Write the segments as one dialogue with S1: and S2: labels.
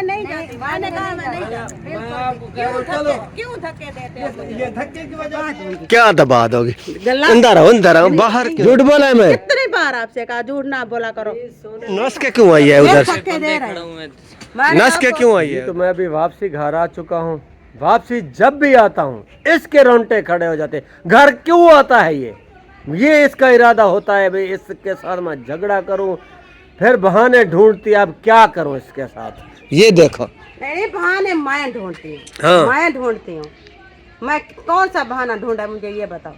S1: नहीं जाती, मैंने कहा मैं नहीं जाती। क्यों धक्के देते हो?
S2: ये धक्के की वजह से
S3: क्या दबा दोगे? अंदर आओ बाहर क्यों? झूठ बोला है मैं?
S1: कितनी बार आपसे कहा झूठ ना बोला करो।
S3: नस के क्यों आई है उधर से?
S1: धक्के दे रहे हैं।
S3: नस के क्यों आई है?
S2: तो मैं अभी वापसी घर आ चुका हूँ। वापसी जब भी आता हूँ इसके रोंगटे खड़े हो जाते। घर क्यों आता है ये इसका इरादा होता है भाई इसके साथ मैं झगड़ा करूं, फिर बहाने ढूंढती। अब क्या करूं इसके साथ?
S3: ये देखो
S1: नहीं बहाने मैं ढूंढती हूँ।
S3: हाँ।
S1: मैं ढूंढती हूँ। मैं कौन सा बहाना ढूंढा मुझे ये बताओ।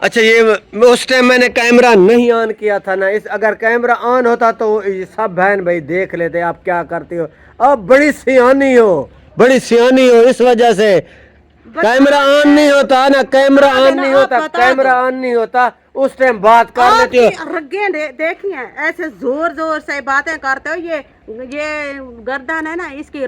S3: अच्छा ये उस टाइम मैंने कैमरा नहीं ऑन किया था ना। इस अगर कैमरा ऑन होता तो ये सब बहन भाई देख लेते आप क्या करती हो। अब बड़ी सियानी हो इस वजह से कैमरा ऑन नहीं होता ना। कैमरा ऑन नहीं होता, कैमरा ऑन नहीं होता उस टाइम बात कर लेती हो।
S1: रग्गे देखिए ऐसे जोर जोर से बातें करते हो। ये गर्दन है ना इसकी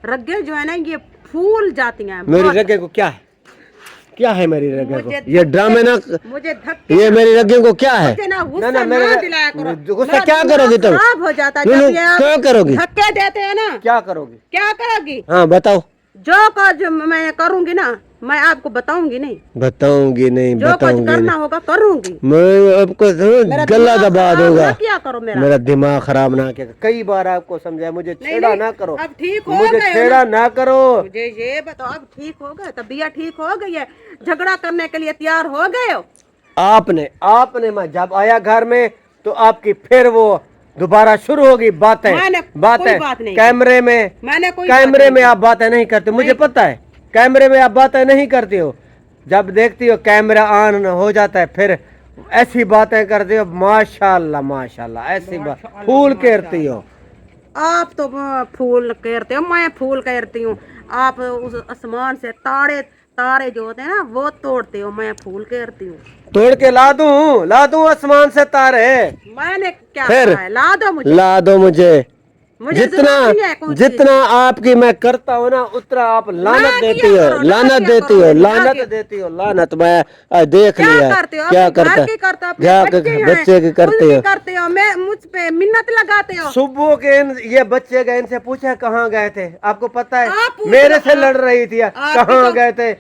S1: रग्गे जो है ना ये फूल जाती हैं।
S3: मेरी रग्गे को क्या है मेरी रग्गे को? ये ड्रामे ना
S1: मुझे धक्के
S3: ये मेरी रग्गे को क्या है?
S1: ना गुस्सा ना दिलाया करो।
S3: गुस्सा क्या करोगी तुम?
S1: खराब हो जाता है जब ये
S3: क्या करोगी?
S1: धक्के देते हैं ना।
S2: क्या करोगी?
S1: क्या करोगी?
S3: हाँ बताओ।
S1: जो मैं करूंगी ना मैं आपको बताऊंगी नहीं। जो कुछ करना होगा करूंगी।
S3: मैं आपको गला दबा दूंगा।
S1: क्या करो
S3: मेरा दिमाग खराब ना किया। कई बार आपको समझाया मुझे छेड़ा ना करो।
S1: अब ठीक हो
S3: मुझे
S1: गए
S3: छेड़ा ना करो।
S1: मुझे ये बताओ अब ठीक हो गए? तबीयत ठीक हो गई है? झगड़ा करने के लिए तैयार हो गए हो?
S2: आपने मैं जब आया घर में तो आपकी फिर वो दोबारा शुरू होगी बातें। कैमरे में आप बातें नहीं करते, मुझे पता है। कैमरे में आप बातें नहीं करती हो। जब देखती हो कैमरा ऑन हो जाता है फिर ऐसी बातें करती हो। माशाल्लाह ऐसी बात फूल केरती हो
S1: आप। तो फूल केरते हो, मैं फूल केरती हूँ। आप उस आसमान से तारे जो होते हैं ना वो तोड़ते हो, मैं फूल केरती हूँ।
S2: तोड़ के ला दूं आसमान से तारे।
S1: मैंने क्या
S3: फिर
S1: कहा है?
S3: ला दो मुझे जितना आपकी मैं करता हूँ ना उतना आप लानत देती हो। लानत मैं देख लिया। क्या बच्चे की करते हो।
S1: मैं मुझ पे मिन्नत लगाते हो।
S2: सुबह के ये बच्चे गए, इनसे पूछा कहाँ गए थे? आपको पता है मेरे से लड़ रही थी। कहाँ गए थे?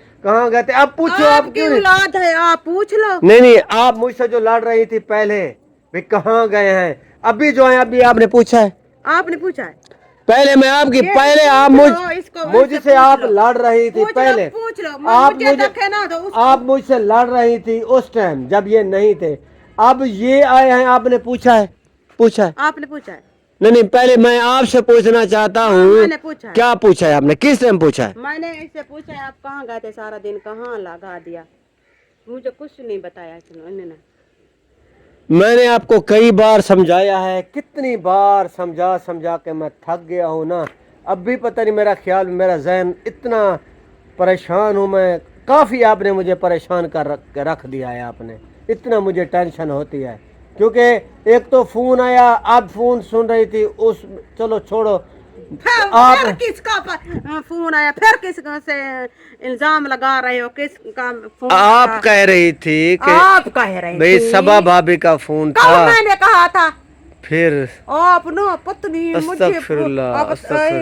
S2: अब पूछो। आप
S1: क्यों औलाद है आप पूछ लो।
S2: नहीं आप मुझसे जो लड़ रही थी पहले वे कहाँ गए हैं? अभी जो है अभी आपने पूछा है
S3: पहले मैं आपकी पहले आप
S2: मुझसे आप लड़ रही थी। पहले
S1: पूछ लो।
S2: आप मुझसे लड़ रही थी उस टाइम जब ये नहीं थे। अब ये आए हैं आपने पूछा है।
S1: आपने पूछा है?
S3: नहीं पहले मैं आपसे पूछना चाहता हूँ। क्या पूछा है आपने? किस टाइम पूछा है?
S1: मैंने इससे पूछा है आप कहाँ गए थे सारा दिन, कहाँ लगा दिया? मुझे कुछ नहीं बताया इन्होंने।
S3: मैंने आपको कई बार समझाया है।
S2: कितनी बार समझा के मैं थक गया हूँ ना। अब भी पता नहीं मेरा जहन इतना परेशान हूँ मैं। काफ़ी आपने मुझे परेशान कर रख दिया है। आपने इतना मुझे टेंशन होती है क्योंकि एक तो फ़ोन आया, अब फ़ोन सुन रही थी उस। चलो छोड़ो।
S1: आप किसका फोन आया? फिर किस से इल्जाम लगा रहे हो? किसका फोन?
S3: आप कह रही थी कि
S1: आप कह रहे
S3: भाई सबा भाभी का फोन था।
S1: मैंने कहा था?
S3: फिर
S1: आप ना पत्नी मुझे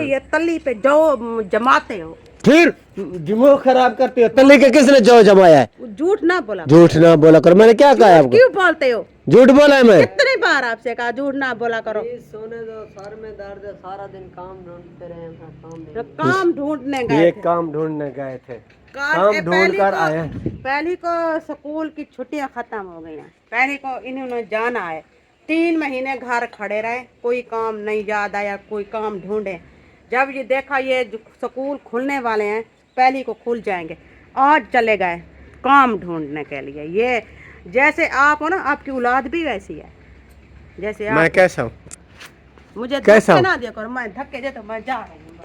S1: ये तली पे जो जमाते हो।
S3: फिर दिमाग खराब करते हो। तली के किसने जो जमाया है?
S1: झूठ ना
S3: बोला करो। मैंने क्या कहा आपको?
S1: क्यों बोलते हो?
S3: झूठ बोला है मैं?
S1: कितनी बार आपसे कहा झूठ ना बोला करो।
S2: सोने दो, सर में दर्द है, सारा दिन काम ढूंढते रहे।
S1: काम ढूंढने गए थे।
S2: काम ढूंढने गए थे। काम ढूंढ कर आए।
S1: पहली को स्कूल की छुट्टियां खत्म हो गई हैं। पहली को इन्होंने जाना है। 3 महीने घर खड़े रहे, कोई काम नहीं याद आया कोई काम ढूंढे। जब ये देखा ये स्कूल खुलने वाले हैं, पहली को खुल जाएंगे, आज चले गए काम ढूंढने के लिए। ये जैसे आप हो ना, आपकी औलाद भी वैसी है जैसे आप।
S3: मैं कैसा हूँ?
S1: मुझे धक्के ना दिया करो। मैं धक्के दे तो मैं जा रही हूँ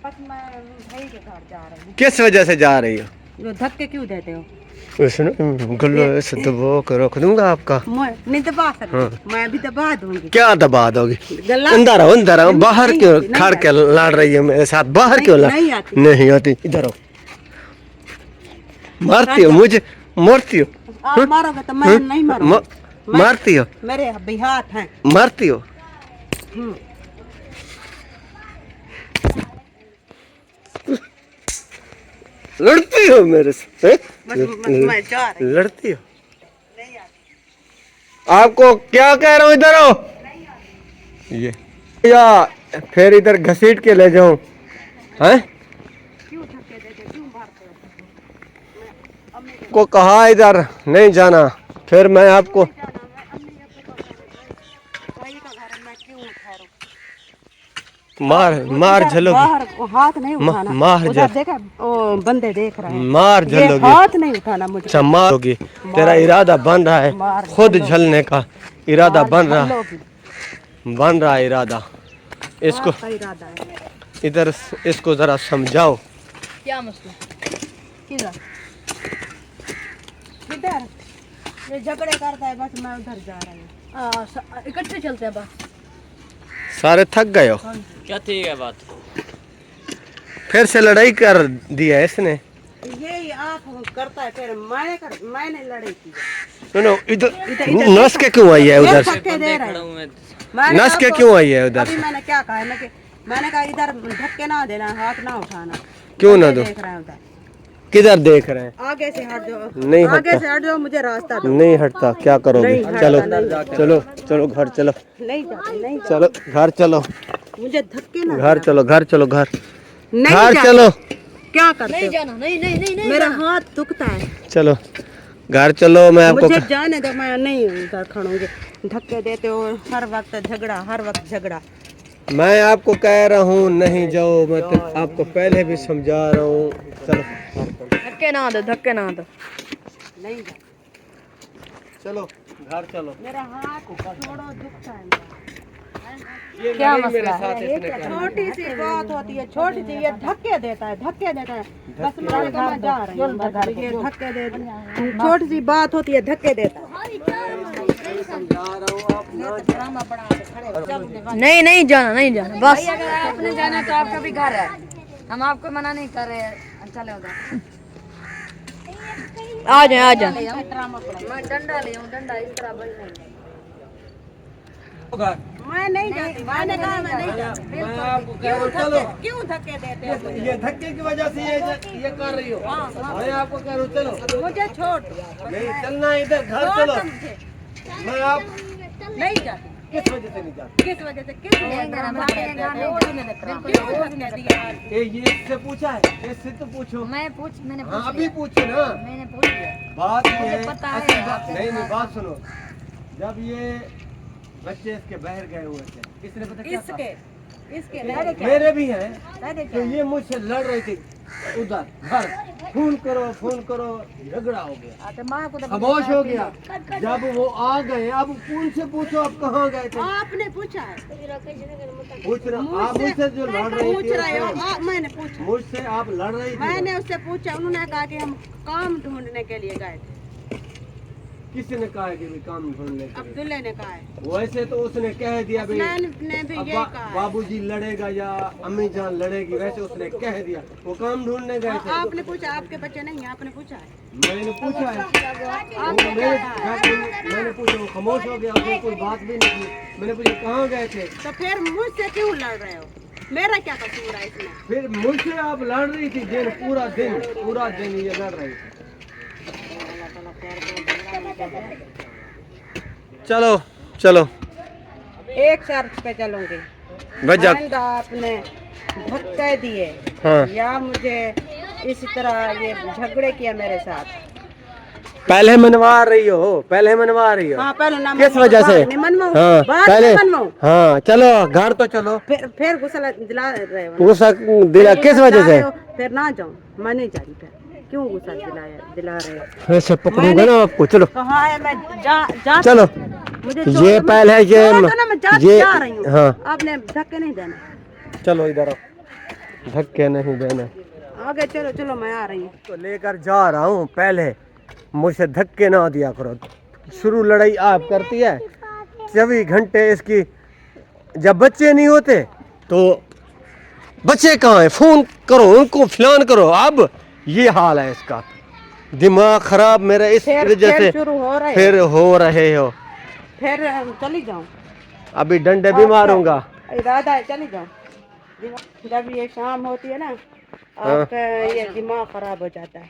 S1: बस। मैं भाई के घर जा रही हूँ।
S3: किस वजह से जा रही हो?
S1: जो धक्के क्यों देते हो?
S3: गले से दबा कर रख दूंगा आपका।
S1: मैं नहीं दबा सकती। मैं भी दबा दूंगी।
S3: क्या दबा दोगी? अंदर आओ बाहर क्यों खड़ के लड़ रही है मेरे साथ? बाहर क्यों लड़? नहीं आती। इधर आओ। मारती हो मुझे? मारती हो?
S1: आप मारोगे तो मैं नहीं मारूंगा।
S3: मारती हो?
S1: मेरे भी हाथ हैं।
S3: मारती हो? लड़ती हो मेरे से?
S1: मैं जा रही
S3: लड़ती हो?
S1: नहीं आती।
S3: आपको क्या कह रहा हूँ, इधर आओ। ये या फिर इधर घसीट के ले जाऊं? हैं?
S1: क्यों धक्के देते, क्यों मारते हो? मैं अम्मी के
S3: को कहा इधर नहीं जाना, फिर मैं आपको
S1: जाना, मैं अम्मी के भाई का घर है, मैं क्यों ठहरूं?
S3: मार
S1: इधर
S3: झलोगी,
S1: बाहर हाथ नहीं उठाना।
S3: मार
S1: उधर
S3: झल
S1: देखा ओ बंदे देख रहे हैं।
S3: मार
S1: ये
S3: झलोगी।
S1: हाथ नहीं उठाना मुझे।
S3: अच्छा मारोगी, तेरा इरादा बन रहा है,
S1: मार
S3: खुद
S1: झलोगी।
S3: झलने का इरादा बन रहा है
S1: झलोगी।
S3: इरादा। इसको
S1: आपका इरादा है।
S3: इधर इसको जरा समझाओ।
S4: क्या मसला?
S1: किधर किधर ये झगड़े करता है, बस मैं उधर जा रही हूँ।
S4: इकट्ठे चलते हैं बस।
S3: सारे थक गए हो?
S4: क्या ठीक है बात?
S3: फिर से लड़ाई कर दिया इसने।
S1: यही आप करता है, फिर मैंने लड़ाई की।
S3: सुनो इधर
S1: इधर
S3: नस के क्यों आई है
S1: ये
S3: उधर से?
S1: धक्के दे रहे हैं।
S3: नस के क्यों आई है उधर
S1: अभी
S3: से?
S1: मैंने क्या कहा है, मैंने कहा इधर धक्के ना देना, हाथ ना उठाना।
S3: क्यों ना
S1: बंदे
S3: दो?
S1: देख रहे हैं उधर।
S3: किधर देख रहे हैं?
S1: आगे से हट जाओ,
S3: नहीं
S1: आगे
S3: हटता।
S1: से हट जाओ, मुझे रास्ता दो।
S3: नहीं हटता, क्या करोगे?
S1: नहीं हटता,
S3: चलो
S1: नहीं जाता।
S3: चलो चलो घर चलो,
S1: नहीं जाते, नहीं जाते।
S3: चलो घर चलो,
S1: मुझे धक्के ना
S3: घर चलो, घर चलो, घर
S1: नहीं
S3: घर
S1: जाते।
S3: चलो,
S1: क्या करते
S4: नहीं
S1: हो?
S4: जाना, नहीं नहीं नहीं नहीं
S1: मेरा हाथ दुखता है।
S3: चलो घर चलो। मैं आपको
S1: मुझे जाने दो, मैं नहीं उधर खड़ूंगी। धक्के देते हो हर वक्त झगड़ा, हर वक्त झगड़ा।
S3: मैं आपको कह रहा हूँ नहीं जाओ, मैं तो आपको पहले भी समझा रहा हूँ। चलो
S4: धक्के ना दो, धक्के ना दो।
S1: नहीं जा,
S3: चलो घर चलो।
S1: मेरा हाथ छोड़ो, दुखता है मेरा।
S3: ये
S4: क्या
S3: लड़ाई मेरे
S4: मसला है?
S3: साथ इसने कर दी।
S1: छोटी सी बात होती है, छोटी सी, ये धक्के देता है, धक्के देता है। बस मैंने कहा मैं जा रही हूँ, ये धक्के दे, छोटी सी बात होती है, धक्के देता है।
S3: समझा रहा हूँ, आप ना
S4: नहीं नहीं जाना, नहीं जाना बस।
S5: अगर आपने जाना तो आपका भी घर है, हम आपको मना नहीं कर रहे हैं। चले उधर,
S4: आ जाए आ जाए।
S5: मैं डंडा ले आऊं, डंडा इस तरह बल नहीं।
S3: घर।
S1: मैं नहीं जाती, मैंने कहा मैं नहीं जाती।
S3: मैं आपको कह रहा हूँ चलो।
S1: क्यों धक्के देते हो?
S3: ये धक्के की वजह से ये कर रही हो। मैं आपको कह रहा हूँ चलो।
S1: मुझे छोड़ दो।
S3: नहीं चलना, इधर घर
S1: छोड़
S3: चलो।
S1: दो मुझे।
S3: मैं आप
S1: नहीं जाती।
S3: किस वजह से नहीं जाते?
S1: किस वजह से? किसने उसने दिया?
S3: ये इससे पूछा है? इससे तो पूछो।
S5: मैंने
S3: हाँ
S5: पूछ
S3: अभी
S5: लिया,
S3: पूछो ना।
S5: मैंने पूछ लिया।
S3: बात ये है,
S5: पता है
S3: असली बात
S5: आपके
S3: नहीं
S5: दिमाग
S3: बात सुनो। जब ये बच्चे इसके बाहर गए हुए थे, किसने पता क्या
S1: इसके
S3: कहा?
S1: इसके लड़े क्या?
S3: मेरे भी हैं,
S1: लड़े
S3: तो
S1: क्या?
S3: ये मुझसे लड़ रही थी उधर घर। फोन करो, झगड़ा हो गया,
S5: तो माँ को तो
S3: खामोश हो गया। जब वो आ गए, अब उनसे पूछो आप कहाँ गए थे?
S1: आपने पूछा है?
S3: पूछ रहा आप मुझसे जो लड़ रही
S1: पूछ
S3: थी
S1: रहे हो?
S3: उससे-
S1: मैंने पूछा।
S3: मुझसे आप लड़ रही थी।
S1: मैंने उससे पूछा, उन्होंने कहा कि हम काम ढूंढने के लिए गए थे।
S3: किसी ने कहा है कि भी काम ढूंढने के लिए?
S1: अब्दुल्ले ने कहा है।
S3: वैसे तो उसने कह दिया भाई
S1: ने भी यही कहा है।
S3: बाबूजी लड़ेगा या अम्मी जान लड़ेगी, वैसे उसने कह दिया। वो काम ढूंढने गए थे।
S1: आपने पूछा, आपके बच्चे नहीं हैं, आपने पूछा है।
S3: मैंने पूछा है, मैंने पूछा, वो खामोश हो गया, उसने कोई बात भी नहीं की। मैंने पूछा कहाँ गए थे?
S1: तो फिर मुझसे क्यों लड़ रहे हो? मेरा क्या कसूर है इसमें?
S3: फिर मुझसे आप लड़ रही थी पूरा दिन ये लड़ रही थी। चलो चलो
S1: एक शर्त पे चलूंगी।
S3: बजा।
S1: आइंदा आपने धक्के दिए
S3: हाँ
S1: या मुझे इसी तरह ये झगड़े किया मेरे साथ।
S3: पहले मनवा रही हो, पहले मनवा रही हो।
S1: हाँ पहले ना
S3: किस वजह से? हाँ पहले हाँ चलो घर तो चलो।
S1: फिर गुस्सा दिला रहे हो?
S3: गुस्सा दिला किस वजह से?
S1: फिर ना जाऊं, मैं नहीं जा रही। फिर क्यों गुस्सा दिला रहे हो?
S3: ऐसे पकड़ूंगा ना आपको। चलो
S1: कहाँ है? मैं जा
S3: चलो।
S1: मुझे
S3: ये पहले ये
S1: जा रही हूँ।
S3: हाँ
S1: आपने धक्के नहीं देना।
S3: चलो इधर आओ, धक्के नहीं देना।
S1: आगे चलो, चलो मैं आ रही हूँ।
S3: तो लेकर जा रहा हूँ, पहले मुझसे धक्के ना दिया करो। शुरू लड़ाई आप करती है 24 घंटे इसकी। जब बच्चे नहीं होते तो बच्चे कहाँ हैं, फोन करो उनको, फिलान करो। अब ये हाल है इसका, दिमाग खराब मेरा इस वजह से।
S1: शुरू हो रहे
S3: फिर हो रहे हो।
S1: फिर चली जाऊं?
S3: अभी डंडे भी मारूंगा।
S1: इरादा है चली जाऊं। जब ये शाम होती है ना, आपका ये दिमाग खराब हो जाता है।